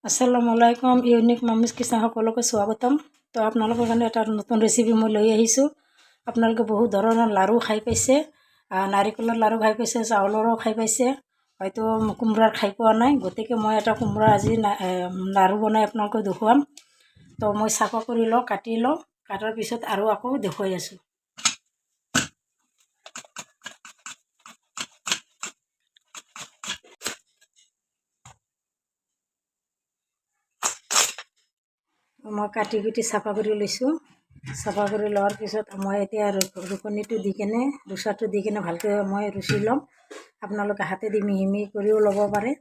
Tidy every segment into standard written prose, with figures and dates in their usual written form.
আসসালামু আলাইকুম unique মামিজ kitchen সকলোকে স্বাগতম। তো আপোনালোকৰ কাৰণে এটা নতুন ৰেচিপি মই লৈ আহিছোঁ। আপোনালোকে বহুত ধৰণৰ লাড়ু খাই পাইছে, নাৰিকলৰ লাড়ু খাই পাইছে, চাউলৰো খাই পাইছে, হয়তো কোমোৰাৰ খাই পোৱা নাই। গতিকে মই এটা কোমোৰা আজি লাড়ু বনাই আপোনালোকক দেখুৱাম। তো মই চাফা কৰি লওঁ, কাটি লওঁ, কাটাৰ পিছত আৰু আকৌ দেখুৱাই আছোঁ। মই কাটি কুটি চাফা কৰি লৈছোঁ। চাফা কৰি লোৱাৰ পিছত মই এতিয়া ৰুকনিটো দি কেনে ৰুচাটো দি কেনে ভালকৈ মই ৰুচি ল'ম। আপোনালোকে হাতেদি মিহি মিহি কৰিও ল'ব পাৰে,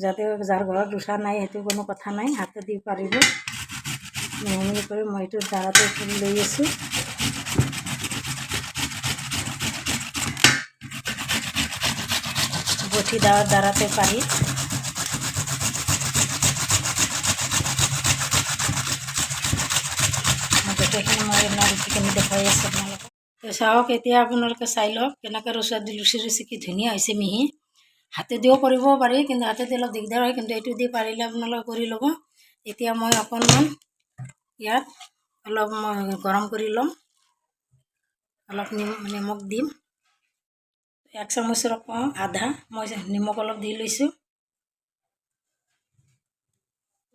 যাতে যাৰ ঘৰত ৰুচা নাই সেইটো কোনো কথা নাই, হাতেদি পাৰিব। মিহি মিহি কৰি মই এইটো দাৰাটো লৈ আছোঁ। বঠি দাৰাতে পাৰি গোটেইখিনি মই ৰুচিখিনি দেখুৱাই আছোঁ আপোনালোকক। চাওক, এতিয়া আপোনালোকে চাই লওক কেনেকৈ ৰুচি কি ধুনীয়া হৈছে মিহি। হাতেদিও কৰিব পাৰি, কিন্তু হাতেদি অলপ দিগদাৰ হয়, কিন্তু এইটো দি পাৰিলে আপোনালোকে কৰি ল'ব। এতিয়া মই অকণমান ইয়াত অলপ গৰম কৰি ল'ম, অলপ নিমখ দিম। 1 চামুচৰ আধা মই নিমখ অলপ দি লৈছোঁ।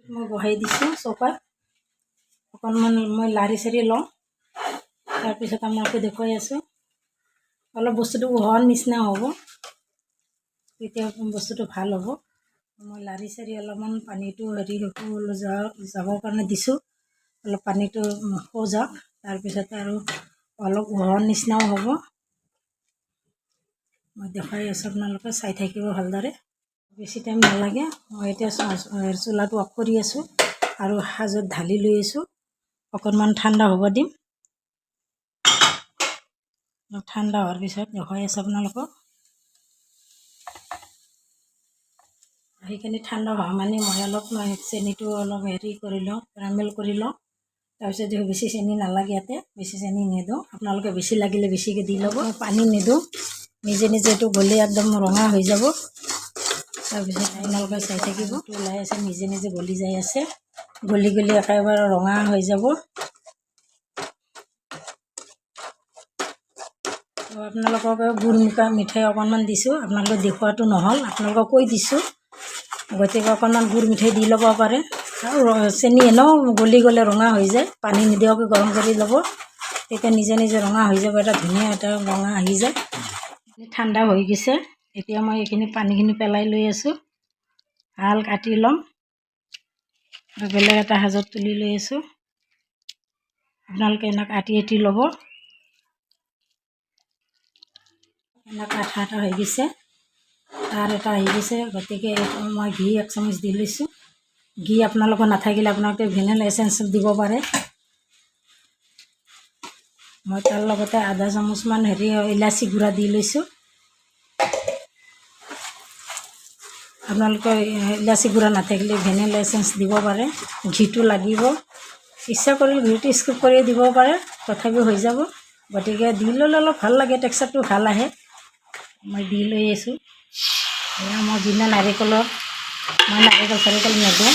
মই বহাই দিছোঁ চৌকাত। অকণমান মই লাৰি চাৰি লওঁ, তাৰপিছত আপোনালোকে দেখুৱাই আছোঁ। অলপ বস্তুটো হোৱাৰ নিচিনা হ'ব, তেতিয়া বস্তুটো ভাল হ'ব। মই লাৰি চাৰি অলপমান পানীটো যাবৰ কাৰণে দিছোঁ। অলপ পানীটো যাওক, তাৰপিছতে আৰু অলপ হোৱাৰ নিচিনাও হ'ব। মই দেখুৱাই আছোঁ, আপোনালোকে চাই থাকিব ভালদৰে। বেছি টাইম নালাগে। মই এতিয়া চোলাটো অফ কৰি আছোঁ আৰু সাজত ঢালি লৈ আছোঁ। অকণমান ঠাণ্ডা হ'ব দিম। ঠাণ্ডা হোৱাৰ পিছত দেখুৱাই আছোঁ আপোনালোকক। সেইখিনি ঠাণ্ডা হোৱা মানে মই অলপ চেনিটো অলপ কৰি লওঁ, কেৰামেল কৰি লওঁ। তাৰপিছত বেছি চেনি নালাগে, ইয়াতে বেছি চেনি নিদিওঁ। আপোনালোকে বেছি লাগিলে বেছিকৈ দি ল'ব। পানী নিদিওঁ, নিজে নিজে এইটো গলি একদম ৰঙা হৈ যাব। তাৰপিছত আপোনালোকে চাই থাকিব, ওলাই আছে, নিজে নিজে গলি যাই আছে। গলি গলি একেবাৰে ৰঙা হৈ যাব। আপোনালোকক গুড় মিঠাই অকণমান দিছোঁ, আপোনালোকে দেখুৱাটো নহ'ল, আপোনালোকক কৈ দিছোঁ। গতিকে অকণমান গুড় মিঠাই দি ল'ব পাৰে। আৰু চেনি এনেও গলি গ'লে ৰঙা হৈ যায়, পানী নিদিয়াকৈ গৰম কৰি ল'ব, তেতিয়া নিজে নিজে ৰঙা হৈ যাব। এটা ধুনীয়া এটা ৰঙা আহি যায়। ঠাণ্ডা হৈ গৈছে। এতিয়া মই এইখিনি পানীখিনি পেলাই লৈ আছোঁ। ভাল কাটি ল'ম আৰু বেলেগ এটা সাজত তুলি লৈ আছোঁ। আপোনালোকে এনেকৈ আটি ল'ব। এনেকৈ আঠা আঠা হৈ গৈছে, তাৰ এটা আহি গৈছে। গতিকে মই ঘি 1 চামুচ দি লৈছোঁ। ঘি আপোনালোকৰ নাথাকিলে আপোনালোকে ভেনিলা এচেঞ্চ দিব পাৰে। মই তাৰ লগতে আধা চামুচমান ইলাচি গুড়া দি লৈছোঁ। আপোনালোকে ইলাচি গুড়া নাথাকিলে ভেনিলা এচেঞ্চ দিব পাৰে। ঘিটো লাগিব, ইচ্ছা কৰিলে ঘিটো স্কিপ কৰি দিব পাৰে, তথাপিও হৈ যাব। গতিকে দি ল'লে অলপ ভাল লাগে, টেক্সাৰটো ভাল আহে। মই দি লৈ আছোঁ। মই বিনা নাৰিকলৰ, মই নাৰিকল চাৰিকল নিদিওঁ।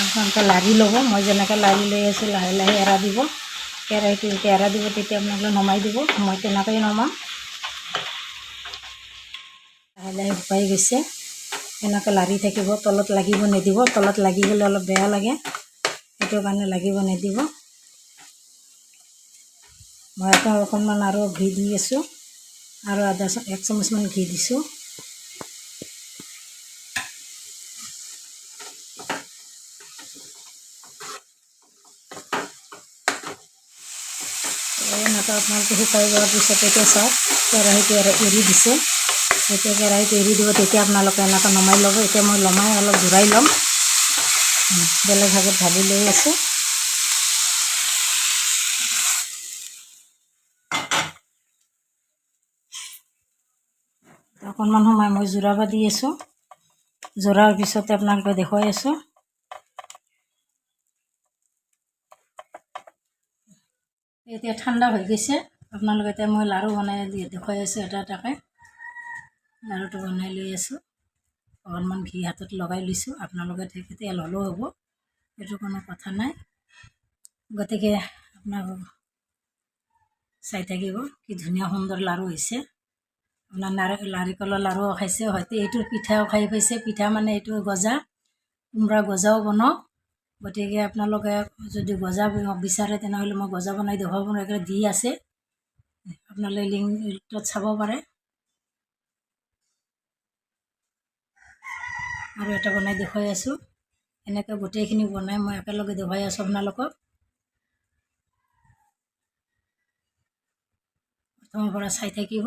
আপোনালোকে লাৰি ল'ব। মই যেনেকৈ লাৰি লৈ আছোঁ, লাহে লাহে এৰা দিব। কেৰাহীটো যেতিয়া এৰা দিব, তেতিয়া আপোনালোকে নমাই দিব। মই তেনেকৈয়ে নমাম। লাহে লাহে শুকাই গৈছে। এনেকৈ লাৰি থাকিব, তলত লাগিব নিদিব। তলত লাগি গ'লে অলপ বেয়া লাগে, সেইটো কাৰণে লাগিব নিদিব। মই আকৌ অকণমান আৰু ঘি দি আছোঁ, আৰু 1 চামুচমান ঘি দিছোঁ। এনেকৈ আপোনালোকে শুকাই যোৱাৰ পিছত এতিয়া চাওক, কেৰাহীটো এৰি দিছে। যেতিয়া কেৰাহীটো এৰি দিব, তেতিয়া আপোনালোকে এনেকৈ নমাই ল'ব। এতিয়া মই নমাই অলপ ঘূৰাই ল'ম, বেলেগ ভাগত ঢালি লৈ আছোঁ। অকণমান সময় মই জোৰাব দি আছোঁ। জোৰাৰ পিছতে আপোনালোকে দেখুৱাই আছোঁ। এতিয়া ঠাণ্ডা হৈ গৈছে। আপোনালোকে এতিয়া মই লাড়ু বনাই দেখুৱাই আছোঁ এটা এটাকৈ। লাড়ুটো বনাই লৈ আছোঁ। অকণমান ঘি হাতত লগাই লৈছোঁ। আপোনালোকে তেল হ'লেও হ'ব, সেইটো কোনো কথা নাই। গতিকে আপোনালোক চাই থাকিব কি ধুনীয়া সুন্দৰ লাড়ু হৈছে। আপোনাৰ নাৰিকলৰ লাড়ুও খাইছে, হয়তো এইটো পিঠাও খাই পাইছে। পিঠা মানে এইটো গজা, কোমৰা গজাও বনাওঁ। গতিকে আপোনালোকে যদি গজা বিচাৰে তেনেহ'লে মই গজা বনাই দেখুৱাব দি আছে, আপোনালোকে লিংকত চাব পাৰে। আৰু এটা বনাই দেখুৱাই আছোঁ। এনেকৈ গোটেইখিনি বনাই মই একেলগে দেখুৱাই আছোঁ আপোনালোকক। প্ৰথমৰ পৰা চাই থাকিব।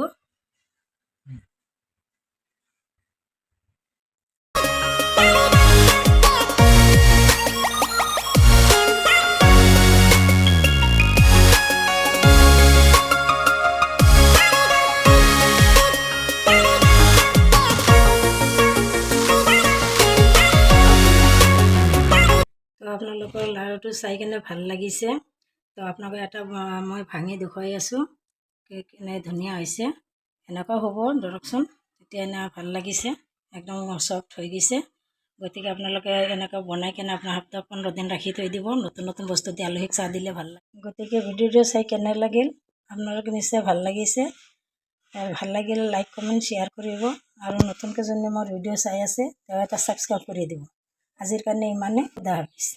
তো আপোনালোকৰ লাড়ুটো চাই কেনে ভাল লাগিছে। তো আপোনালোকে এটা মই ভাঙি দেখুৱাই আছোঁ কেনে ধুনীয়া হৈছে। এনেকুৱা হ'ব ধৰকচোন, তেতিয়া এনে ভাল লাগিছে, একদম চফ্ট হৈ গৈছে। গতিকে আপোনালোকে এনেকৈ বনাই কেনে আপোনাৰ সপ্তাহ 15 দিন ৰাখি থৈ দিব। নতুন নতুন বস্তু দি আলহীক চাহ দিলে ভাল লাগে। গতিকে ভিডিঅ'টো চাই কেনে লাগিল? আপোনালোকে নিশ্চয় ভাল লাগিছে। ভাল লাগিলে লাইক কমেণ্ট শ্বেয়াৰ কৰিব। আৰু নতুনকৈ যোনে মোৰ ভিডিঅ' চাই আছে তেওঁ এটা ছাবস্ক্ৰাইব কৰি দিব। আজিৰ কাৰণে ইমানেই। খুদা হাফিজ।